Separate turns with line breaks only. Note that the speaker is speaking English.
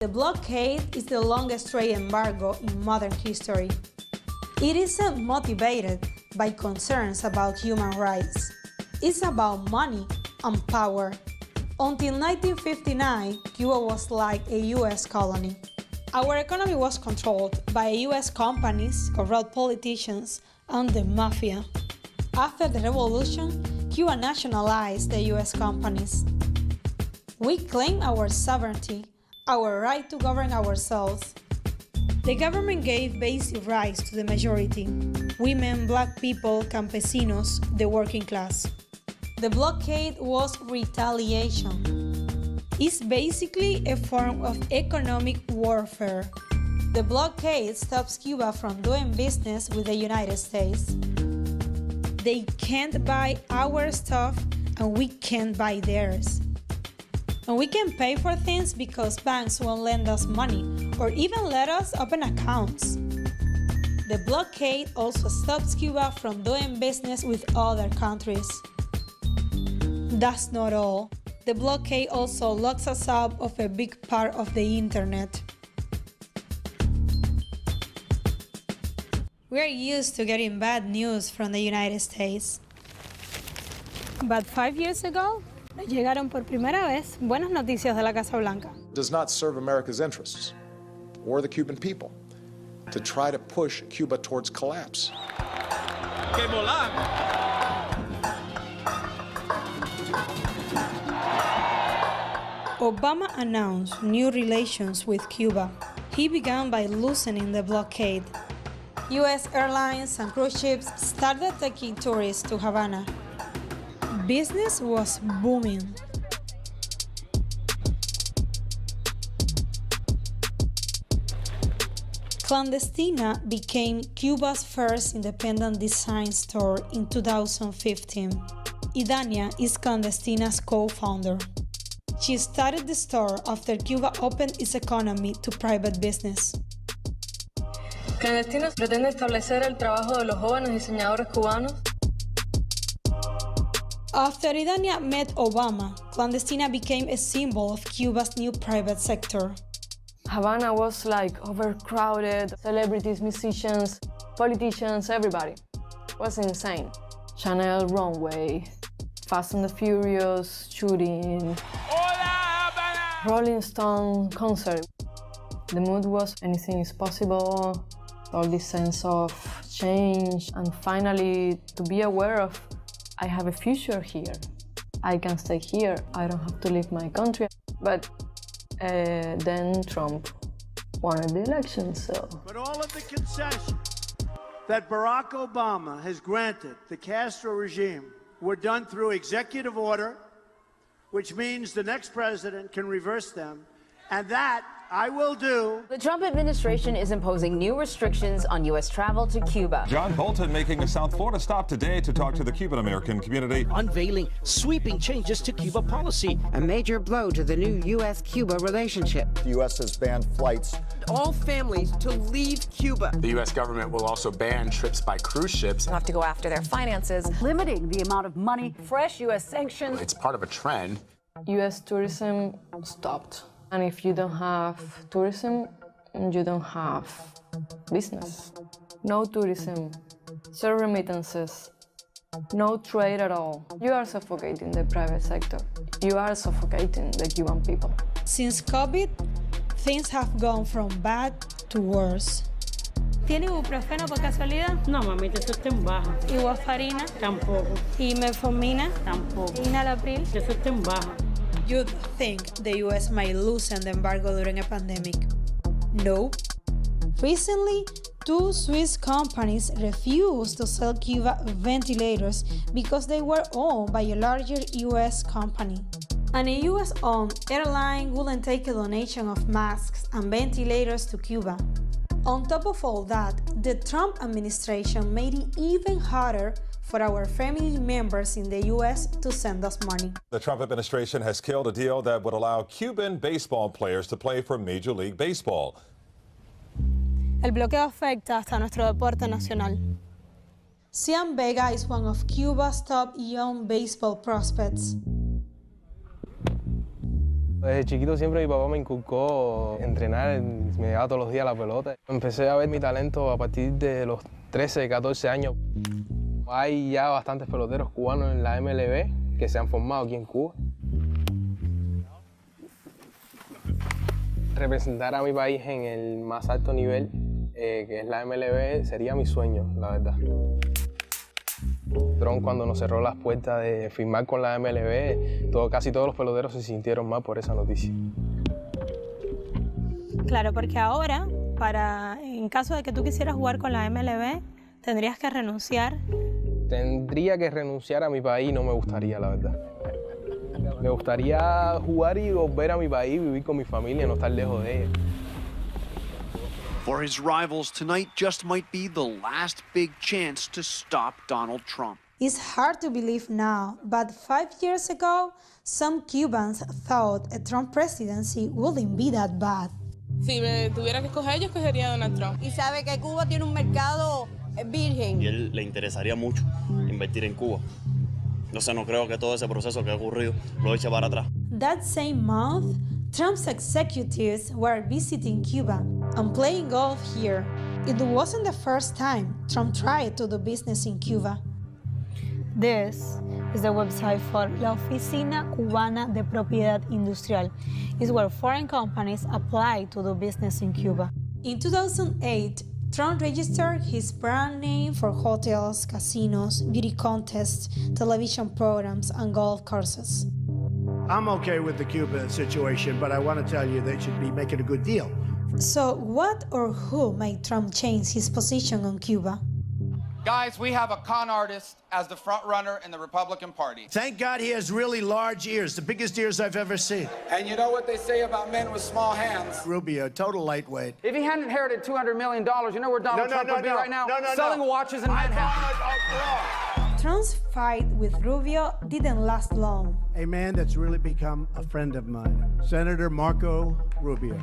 The blockade is the longest trade embargo in modern history. It isn't motivated by concerns about human rights. It's about money and power. Until 1959, Cuba was like a U.S. colony. Our economy was controlled by U.S. companies, corrupt politicians, and the mafia. After the revolution, Cuba nationalized the U.S. companies. We claim our sovereignty, our right to govern ourselves. The government gave basic rights to the majority: women, black people, campesinos, the working class. The blockade was retaliation. It's basically a form of economic warfare. The blockade stops Cuba from doing business with the United States. They can't buy our stuff and we can't buy theirs. And we can pay for things because banks won't lend us money or even let us open accounts. The blockade also stops Cuba from doing business with other countries. That's not all. The blockade also locks us out of a big part of the internet. We're used to getting bad news from the United States. But 5 years ago, llegaron por primera vez buenas noticias de la Casa Blanca.
Does not serve America's interests or the Cuban people to try to push Cuba towards collapse.
Obama announced new relations with Cuba. He began by loosening the blockade. U.S. airlines and cruise ships started taking tourists to Havana. Business was booming. Clandestina became Cuba's first independent design store in 2015. Idania is Clandestina's co-founder. She started the store after Cuba opened its economy to private business.
Clandestina pretende establecer el trabajo de los jóvenes diseñadores cubanos.
After Idania met Obama, Clandestina became a symbol of Cuba's new private sector.
Havana was like overcrowded, celebrities, musicians, politicians, everybody. It was insane. Chanel runway, Fast and the Furious shooting, Rolling Stone concert. The mood was anything is possible, all this sense of change, and finally to be aware of I have a future here. I can stay here. I don't have to leave my country. But then Trump won the election, so.
But all of the concessions that Barack Obama has granted the Castro regime were done through executive order, which means the next president can reverse them, and that I will do.
The Trump administration is imposing new restrictions on U.S. travel to Cuba.
John Bolton making a South Florida stop today to talk to the Cuban-American community.
Unveiling sweeping changes to Cuba policy.
A major blow to the new U.S.-Cuba relationship.
The U.S. has banned flights.
All families to leave Cuba.
The U.S. government will also ban trips by cruise ships.
They'll have to go after their finances.
Limiting the amount of money.
Fresh U.S. sanctions.
It's part of a trend.
U.S. tourism stopped. And if you don't have tourism, you don't have business. No tourism, zero remittances, no trade at all. You are suffocating the private sector. You are suffocating the Cuban people.
Since COVID, things have gone from bad to worse. ¿Tiene ibuprofeno por casualidad?
No, mamita, eso está en baja.
¿Y warfarina?
Tampoco.
¿Y metformina?
Tampoco.
¿Y enalapril?
Eso está en baja.
You'd think the US might loosen the embargo during a pandemic. Nope. Recently, 2 Swiss companies refused to sell Cuba ventilators because they were owned by a larger US company. And a US-owned airline wouldn't take a donation of masks and ventilators to Cuba. On top of all that, the Trump administration made it even harder for our family members in the U.S. to send us money.
The Trump administration has killed a deal that would allow Cuban baseball players to play for Major League Baseball.
El bloqueo afecta hasta nuestro deporte nacional. Cian Vega is one of Cuba's top young baseball prospects.
Desde chiquito siempre mi papá me inculcó entrenar, me llevaba todos los días a la pelota. Empecé a ver mi talento a partir de los 13, 14 años. Hay ya bastantes peloteros cubanos en la MLB que se han formado aquí en Cuba. Representar a mi país en el más alto nivel, que es la MLB, sería mi sueño, la verdad. Trump, cuando nos cerró las puertas de firmar con la MLB, casi todos los peloteros se sintieron mal por esa noticia.
Claro, porque ahora, en caso de que tú quisieras jugar con la MLB, tendrías que renunciar.
Tendría que renunciar a mi país, no me gustaría, la verdad. Me gustaría jugar y volver a mi país, vivir con mi familia, no estar lejos de ella.
For his rivals, tonight just might be the last big chance to stop Donald Trump.
It's hard to believe now, but 5 years ago, some Cubans thought a Trump presidency wouldn't be that bad.
Si me tuviera que escoger, yo escogería a Donald Trump.
Y sabe que Cuba tiene un mercado virgen.
Y a él le interesaría mucho invertir en Cuba. Entonces no creo que todo ese proceso que ha ocurrido lo eche para atrás.
That same month, Trump's executives were visiting Cuba and playing golf here. It wasn't the first time Trump tried to do business in Cuba. This is the website for La Oficina Cubana de Propiedad Industrial. It's where foreign companies apply to do business in Cuba. In 2008, Trump registered his brand name for hotels, casinos, beauty contests, television programs, and golf courses.
I'm okay with the Cuba situation, but I want to tell you they should be making a good deal.
So what or who made Trump change his position on Cuba?
Guys, we have a con artist as the front runner in the Republican Party.
Thank God he has really large ears, the biggest ears I've ever seen.
And you know what they say about men with small hands?
Rubio, total lightweight.
If he hadn't inherited $200 million, you know where Donald Trump would be right now? Selling watches in Manhattan.
Trump's fight with Rubio didn't last long.
A man that's really become a friend of mine, Senator Marco Rubio.